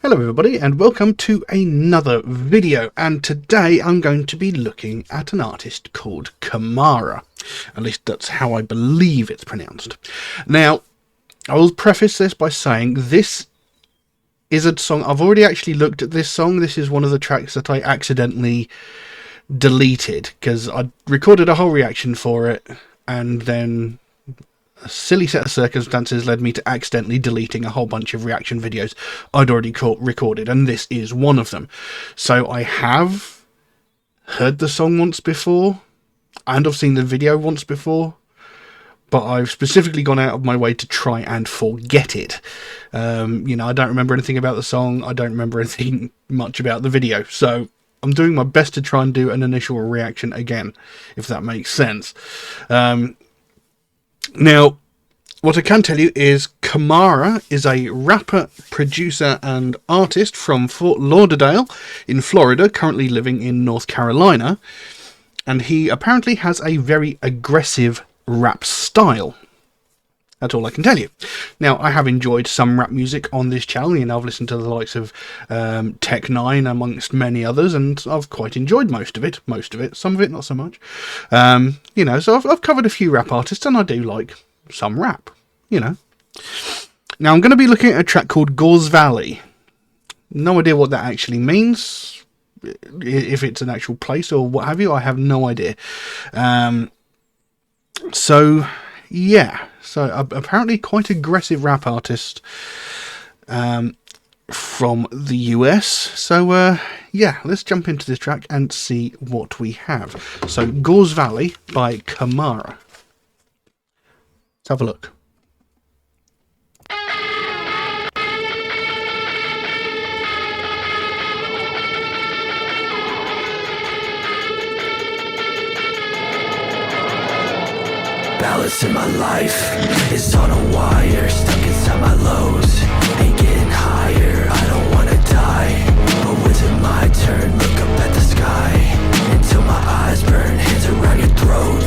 Hello everybody and welcome to another video, and today I'm going to be looking at an artist called Kamaara. At least that's how I believe it's pronounced. Now, I will preface this by saying this is a song, I've already actually looked at this song. This is one of the tracks that I accidentally deleted because I recorded a whole reaction for it, and then a silly set of circumstances led me to accidentally deleting a whole bunch of reaction videos I'd already recorded, and this is one of them. So I have heard the song once before, and I've seen the video once before, but I've specifically gone out of my way to try and forget it. You know, I don't remember anything about the song, I don't remember anything much about the video, so I'm doing my best to try and do an initial reaction again, if that makes sense. Now, what I can tell you is Kamaara is a rapper, producer and artist from Fort Lauderdale in Florida, currently living in North Carolina, and he apparently has a very aggressive rap style. That's all I can tell you. Now, I have enjoyed some rap music on this channel. You know, I've listened to the likes of Tech 9 amongst many others, and I've quite enjoyed most of it. Some of it not so much. You know, so I've covered a few rap artists, and I do like some rap, you know. Now, I'm going to be looking at a track called GauzeValley. No idea what that actually means. If it's an actual place or what have you, I have no idea. So, yeah. So, apparently quite aggressive rap artist from the US. So, yeah, let's jump into this track and see what we have. So, GauzeValley by Kamaara. Let's have a look. Balance in my life is on a wire, stuck inside my lows, ain't getting higher, I don't wanna die, but when's it my turn, look up at the sky, until my eyes burn, hands around your throat,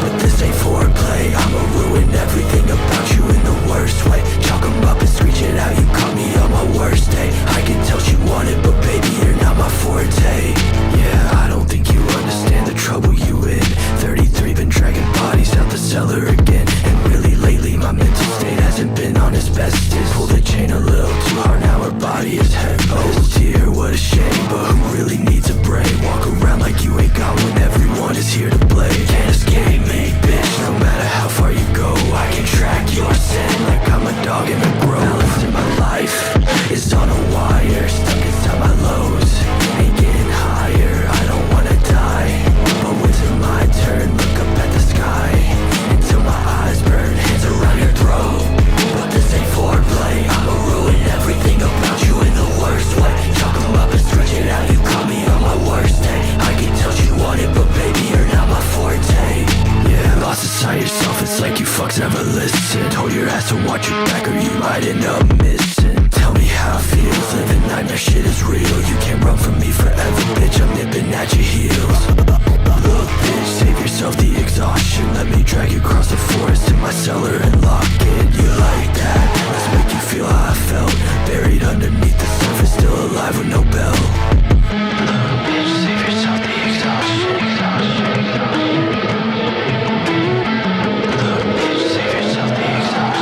but this ain't foreplay, I'ma ruin everything about you in the worst way, chalk 'em up and screech it out, you caught me on my worst day, I can tell she wanted, but baby you're not my forte, yeah, I don't think you understand the trouble you in, 33 been dragging bodies out the cellar again, and really lately my mental state hasn't been on its bestest, pull the chain a little too hard, now her body is heavy, oh dear what a shame, but who really needs a break, walk around like you ain't got one, everyone is here to play, can't escape me bitch, no matter how far you go, I can track your scent like I'm a dog in a grove, balance in my life is on a wire, stuck inside my lows, ain't getting higher, I don't wanna die, but when's it my turn, look up at the sky, until my eyes burn, hands around your throat, but this ain't foreplay, I'ma ruin everything about you in the worst way, chalk 'em up and stretch it out, you caught me on my worst day, I can tell she wanted, but baby you're not my forte, yeah, lost inside yourself, it's like you fucks never listened, hold your ass and watch your back or you might end up missing, tell me how it feels, living nightmare shit is real, you can't run from me forever bitch, I'm nipping at your heels, look bitch, save yourself the exhaustion, let me drag you across the forest in my cellar and lock it, you like that, let's make you feel how I felt, buried underneath the surface, still alive with no bell, look bitch, save yourself the exhaustion, look bitch, save yourself the exhaustion.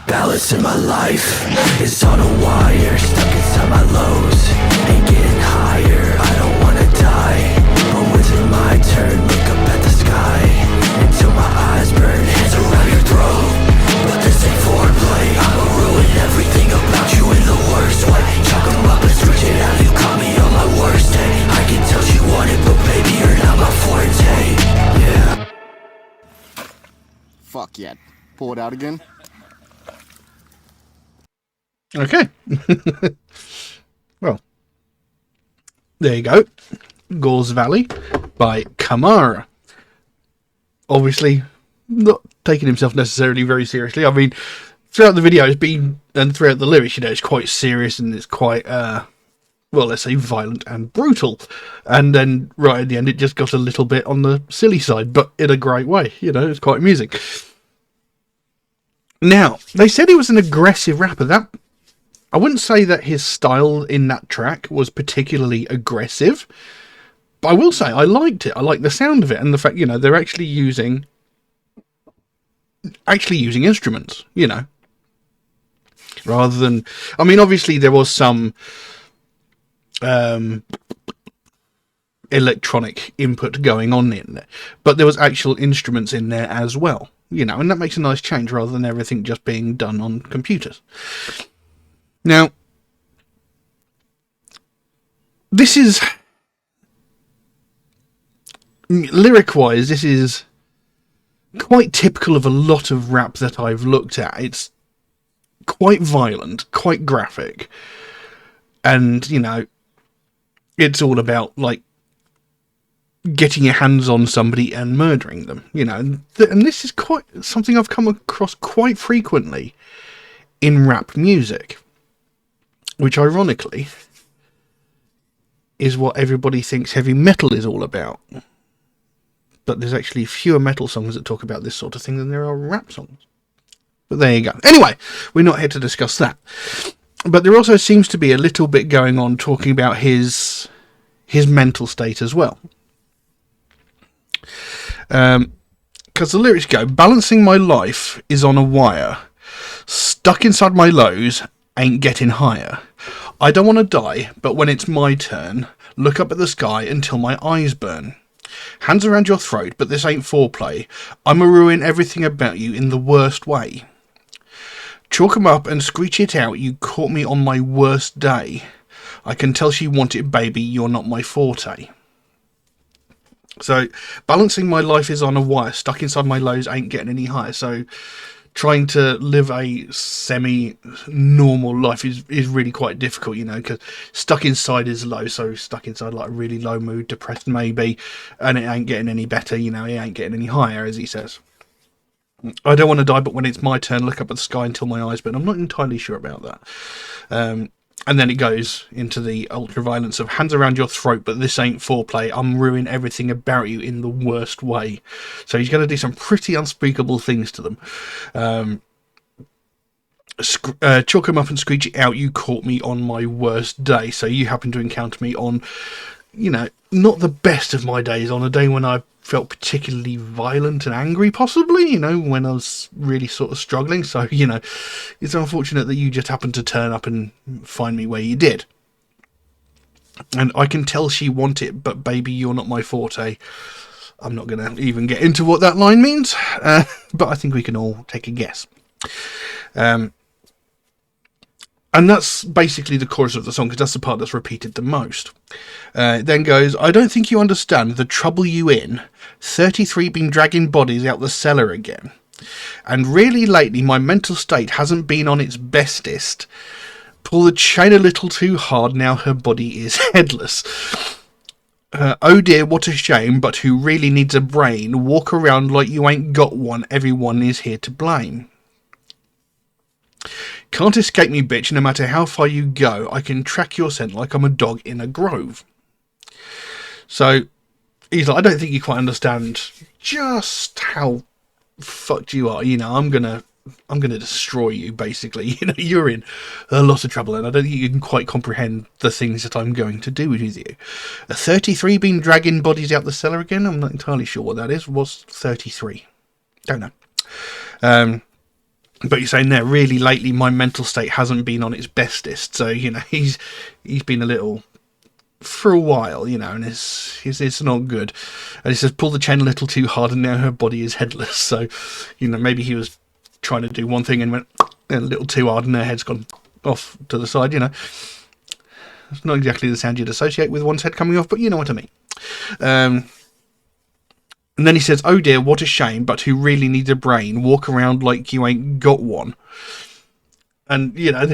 Balance in my life is on a wire, stuck inside my lows, ain't getting higher, I don't wanna die, but when's it my turn, look up at the sky, until my eyes burn, hands around your throat, but this ain't foreplay, I'ma ruin everything about you in the worst way, chalk 'em up and stretch it out, you caught me on my worst day, I can tell she wanted, but baby you're not my forte, yeah. Fuck yeah. pull it out again. Okay. Well, there you go. GauzeValley by Kamaara. Obviously, not taking himself necessarily very seriously. I mean, throughout the video, and throughout the lyrics, it's quite serious and it's quite, well, let's say violent and brutal. And then right at the end, it just got a little bit on the silly side, but in a great way. It's quite amusing. Now, they said he was an aggressive rapper. I wouldn't say that his style in that track was particularly aggressive, but I will say I liked it. I liked the sound of it and the fact, they're actually using instruments, rather than, I mean, obviously there was some electronic input going on in there, but there was actual instruments in there as well, and that makes a nice change rather than everything just being done on computers. Now, this is, lyric-wise, this is quite typical of a lot of rap that I've looked at. It's quite violent, quite graphic, and, it's all about, like, getting your hands on somebody and murdering them, and this is quite something I've come across quite frequently in rap music. Which, ironically, is what everybody thinks heavy metal is all about. But there's actually fewer metal songs that talk about this sort of thing than there are rap songs. But there you go. Anyway, we're not here to discuss that. But there also seems to be a little bit going on talking about his mental state as well. Because the lyrics go, balancing my life is on a wire. Stuck inside my lows, ain't getting higher. I don't want to die, but when it's my turn, look up at the sky until my eyes burn. Hands around your throat, but this ain't foreplay. I'ma ruin everything about you in the worst way. Chalk 'em up and screech it out, you caught me on my worst day. I can tell she want it, baby, you're not my forte. So, balancing my life is on a wire, stuck inside my lows, ain't getting any higher. So, trying to live a semi-normal life is really quite difficult, because stuck inside is low, so stuck inside like a really low mood, depressed maybe, and it ain't getting any better, it ain't getting any higher, as he says. I don't want to die, but when it's my turn, look up at the sky until my eyes burn. I'm not entirely sure about that. And then it goes into the ultra-violence of hands around your throat, but this ain't foreplay. I'm ruining everything about you in the worst way. So he's going to do some pretty unspeakable things to them. Chalk him up and screech it out. You caught me on my worst day. So you happen to encounter me on, not the best of my days, on a day when I felt particularly violent and angry, possibly, when I was really sort of struggling. So, it's unfortunate that you just happened to turn up and find me where you did. And I can tell she want it, but baby, you're not my forte. I'm not going to even get into what that line means, but I think we can all take a guess. And that's basically the chorus of the song, because that's the part that's repeated the most. It then goes, I don't think you understand the trouble you in. 33 been dragging bodies out the cellar again. And really lately my mental state hasn't been on its bestest. Pull the chain a little too hard, now her body is headless. Oh dear, what a shame, but who really needs a brain? Walk around like you ain't got one, everyone is here to blame. Can't escape me, bitch, no matter how far you go. I can track your scent like I'm a dog in a grove. So, he's like, I don't think you quite understand just how fucked you are. I'm gonna destroy you, basically. You're in a lot of trouble, and I don't think you can quite comprehend the things that I'm going to do with you. A 33 been dragging bodies out the cellar again? I'm not entirely sure what that is. Was 33? Don't know. But you're saying there, really lately my mental state hasn't been on its bestest. So, he's been a little, for a while, and it's not good. And he says, pull the chain a little too hard and now her body is headless. So, maybe he was trying to do one thing and went a little too hard and her head's gone off to the side, It's not exactly the sound you'd associate with one's head coming off, but you know what I mean. And then he says, "Oh dear, what a shame, but who really needs a brain? Walk around like you ain't got one." And, you know,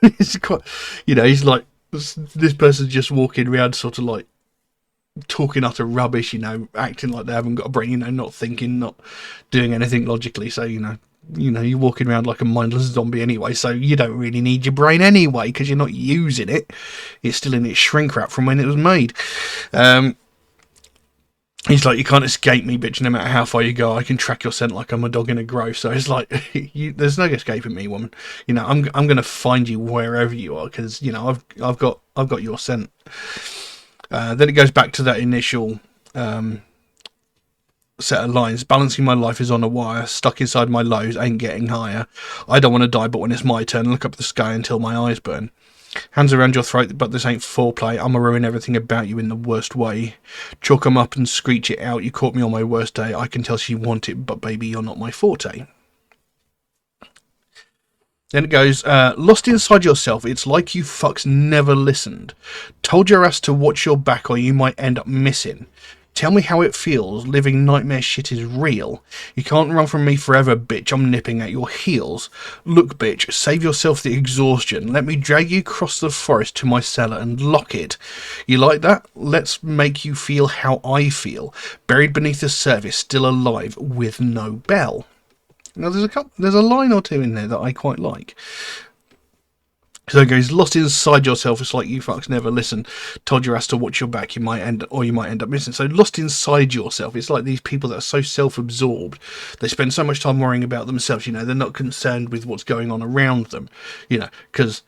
it's quite, you know, he's like, this person's just walking around sort of like talking utter rubbish, you know, acting like they haven't got a brain, you know, not thinking, not doing anything logically. So, you know, you're walking around like a mindless zombie anyway, so you don't really need your brain anyway, because you're not using it. It's still in its shrink wrap from when it was made. He's like, "You can't escape me, bitch, no matter how far you go. I can track your scent like I'm a dog in a grove." So it's like, there's no escaping me, woman. You know, I'm going to find you wherever you are, because, you know, I've got your scent. Then it goes back to that initial set of lines. "Balancing my life is on a wire, stuck inside my lows, ain't getting higher. I don't want to die, but when it's my turn, look up at the sky until my eyes burn. Hands around your throat, but this ain't foreplay. I'ma ruin everything about you in the worst way. Chalk 'em up and screech it out. You caught me on my worst day. I can tell she want it, but baby, you're not my forte." Then it goes, "Lost inside yourself, it's like you fucks never listened. Told your ass to watch your back or you might end up missing. Tell me how it feels, living nightmare shit is real. You can't run from me forever, bitch, I'm nipping at your heels. Look, bitch, save yourself the exhaustion. Let me drag you across the forest to my cellar and lock it. You like that? Let's make you feel how I feel. Buried beneath the surface, still alive, with no bell." Now there's a line or two in there that I quite like. So it goes, "Lost inside yourself, it's like you fucks never listen. Told your ass to watch your back, you might end up missing." So lost inside yourself, it's like these people that are so self-absorbed. They spend so much time worrying about themselves, you know, they're not concerned with what's going on around them, you know, because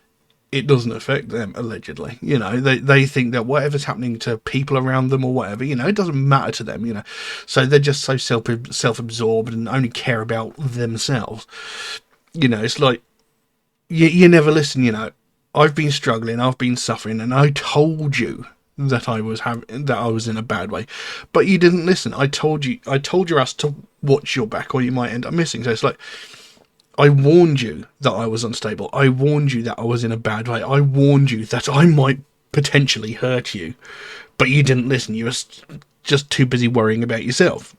it doesn't affect them, allegedly. You know, they think that whatever's happening to people around them or whatever, you know, it doesn't matter to them, you know. So they're just so self-absorbed and only care about themselves. You know, it's like, you never listen, you know. I've been struggling, I've been suffering, and I told you that I was in a bad way, but you didn't listen. I told your ass to watch your back, or you might end up missing. So it's like, I warned you that I was unstable. I warned you that I was in a bad way. I warned you that I might potentially hurt you, but you didn't listen. You were just too busy worrying about yourself.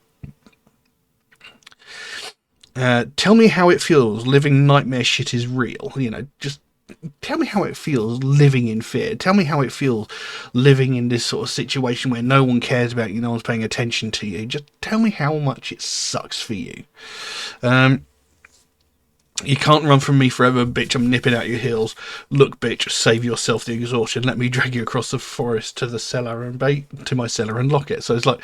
Tell me how it feels living nightmare shit is real. You know, just tell me how it feels living in fear. Tell me how it feels living in this sort of situation where no one cares about you, no one's paying attention to you. Just tell me how much it sucks for you. You can't run from me forever, bitch, I'm nipping at your heels. Look, bitch, save yourself the exhaustion. Let me drag you across the forest to the cellar to my cellar and lock it. So it's like,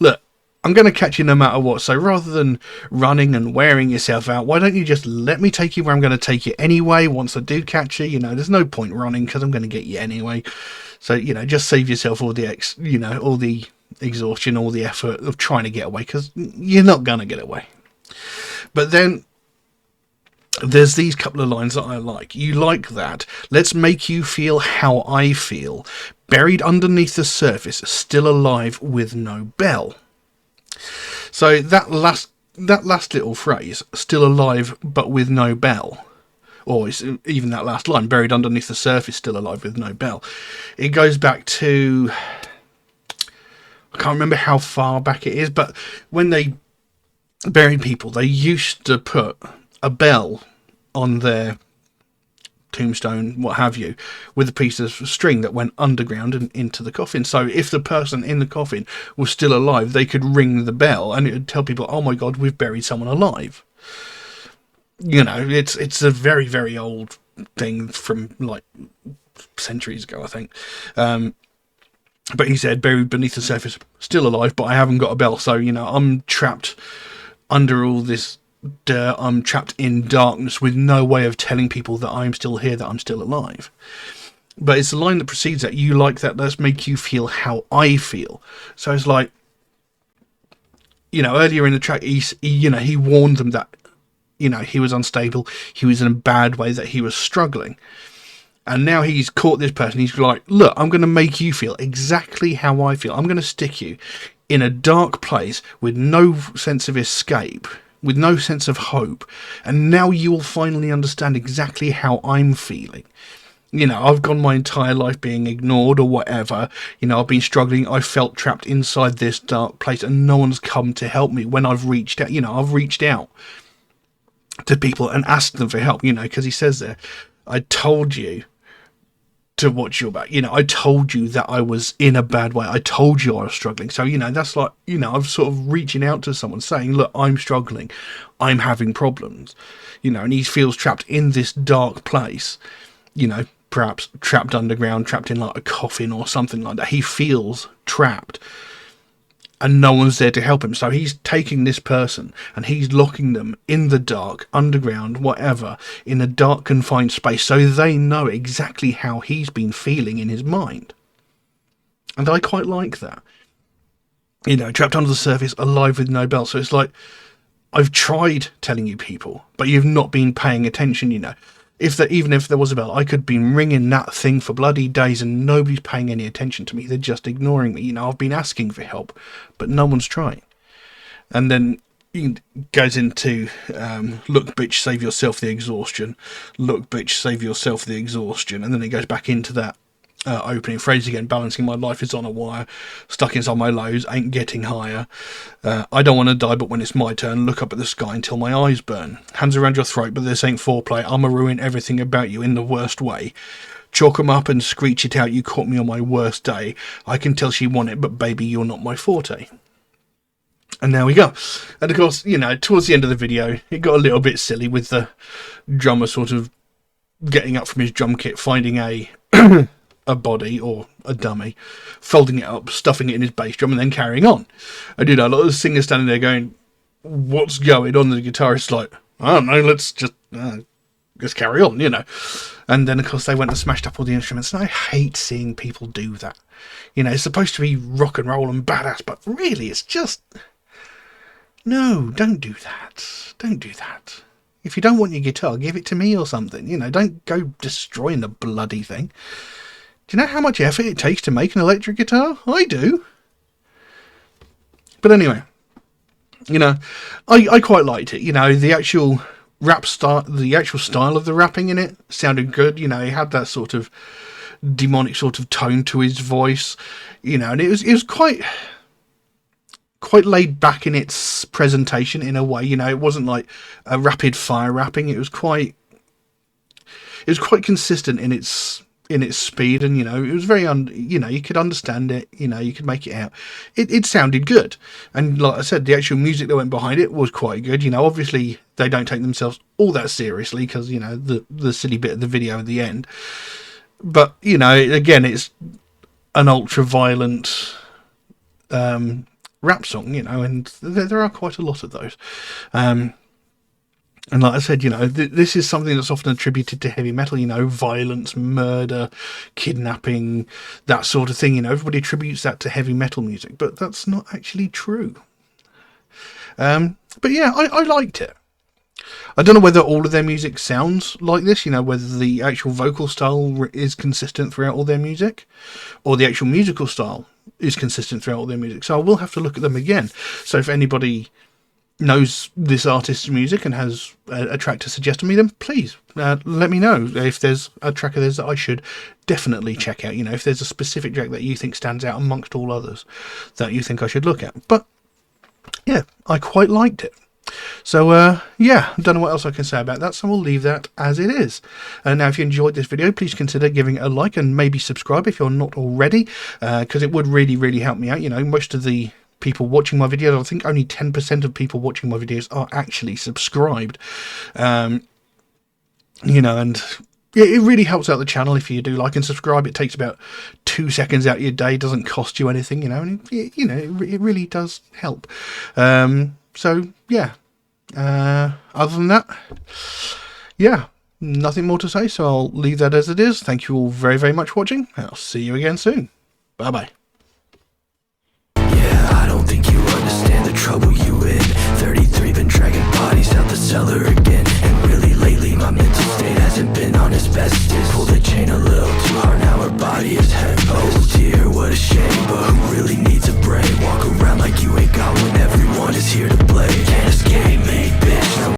look, I'm going to catch you no matter what. So rather than running and wearing yourself out, why don't you just let me take you where I'm going to take you anyway? Once I do catch you, you know, there's no point running because I'm going to get you anyway. So, you know, just save yourself all the exhaustion, all the effort of trying to get away, because you're not going to get away. But then there's these couple of lines that I like. You like that. Let's make you feel how I feel. Buried underneath the surface, still alive with no bell. So that last little phrase, still alive but with no bell, or even that last line, buried underneath the surface, still alive with no bell, it goes back to, I can't remember how far back it is, but when they buried people, they used to put a bell on their tombstone, what have you, with a piece of string that went underground and into the coffin. So if the person in the coffin was still alive, they could ring the bell and it would tell people, oh my god, we've buried someone alive. You know, it's a very, very old thing from like centuries ago, I think. But he said, buried beneath the surface, still alive, but I haven't got a bell. So, you know, I'm trapped under all this dirt, I'm trapped in darkness with no way of telling people that I'm still here, that I'm still alive. But it's the line that precedes that. You like that, let's make you feel how I feel. So it's like, you know, earlier in the track, he warned them that, you know, he was unstable, he was in a bad way, that he was struggling. And now he's caught this person, he's like, look, I'm going to make you feel exactly how I feel. I'm going to stick you in a dark place with no sense of escape, with no sense of hope, and now you will finally understand exactly how I'm feeling. You know, I've gone my entire life being ignored or whatever. You know, I've been struggling. I felt trapped inside this dark place and no one's come to help me when I've reached out. You know, I've reached out to people and asked them for help, you know, because he says there, I told you to watch your back. You know, I told you that I was in a bad way. I told you I was struggling. So, you know, that's like, you know, I'm sort of reaching out to someone saying, look, I'm struggling. I'm having problems. You know, and he feels trapped in this dark place, you know, perhaps trapped underground, trapped in like a coffin or something like that. He feels trapped and no one's there to help him. So he's taking this person and he's locking them in the dark, underground, whatever, in a dark, confined space, so they know exactly how he's been feeling in his mind. And I quite like that. You know, trapped under the surface, alive with no bell. So it's like, I've tried telling you people, but you've not been paying attention, you know. Even if there was a bell, I could be ringing that thing for bloody days and nobody's paying any attention to me. They're just ignoring me. You know, I've been asking for help, but no one's trying. And then he goes into, look, bitch, save yourself the exhaustion. Look, bitch, save yourself the exhaustion. And then he goes back into that opening phrase again, balancing my life is on a wire, stuck inside my lows, ain't getting higher. I don't want to die, but when it's my turn, look up at the sky until my eyes burn. Hands around your throat, but this ain't foreplay. I'ma ruin everything about you in the worst way. Chalk 'em up and screech it out, you caught me on my worst day. I can tell she want it, but baby, you're not my forte. And there we go. And of course, you know, towards the end of the video, it got a little bit silly with the drummer sort of getting up from his drum kit, finding a body or a dummy, folding it up, stuffing it in his bass drum, and then carrying on. And you know, a lot of the singers standing there going, "What's going on?" The guitarist's like, "I don't know. Let's just carry on," you know. And then of course they went and smashed up all the instruments. And I hate seeing people do that. You know, it's supposed to be rock and roll and badass, but really, it's just no. Don't do that. Don't do that. If you don't want your guitar, give it to me or something. You know, don't go destroying the bloody thing. Do you know how much effort it takes to make an electric guitar? I do. But anyway, you know, I quite liked it. You know, the actual rap style, the actual style of the rapping in it sounded good. You know, he had that sort of demonic sort of tone to his voice. You know, and it was quite laid back in its presentation in a way. You know, it wasn't like a rapid fire rapping. It was quite consistent in its speed, and you know, it was very you know, you could understand it, you know, you could make it out. It sounded good, and like I said, the actual music that went behind it was quite good. You know, obviously they don't take themselves all that seriously because, you know, the silly bit of the video at the end, but you know, again, it's an ultra violent rap song, you know, and there are quite a lot of those. And like I said, you know, this is something that's often attributed to heavy metal, you know, violence, murder, kidnapping, that sort of thing. You know, everybody attributes that to heavy metal music, but that's not actually true. But yeah, I liked it. I don't know whether all of their music sounds like this, you know, whether the actual vocal style is consistent throughout all their music, or the actual musical style is consistent throughout all their music. So I will have to look at them again. So if anybody knows this artist's music and has a track to suggest to me, then please let me know if there's a track of theirs that I should definitely check out. You know, if there's a specific track that you think stands out amongst all others that you think I should look at. But yeah, I quite liked it. So yeah, I don't know what else I can say about that, so we'll leave that as it is. And now if you enjoyed this video, please consider giving it a like and maybe subscribe if you're not already, because it would really help me out. You know, most of the people watching my videos, I think only 10% of people watching my videos are actually subscribed. You know, and it really helps out the channel if you do like and subscribe. It takes about 2 seconds out of your day, doesn't cost you anything, you know, and it really does help. So yeah, other than that, yeah, nothing more to say, so I'll leave that as it is. Thank you all very much for watching, and I'll see you again soon. Bye bye. I don't think you understand the trouble you in. 33 been dragging bodies out the cellar again, and really lately my mental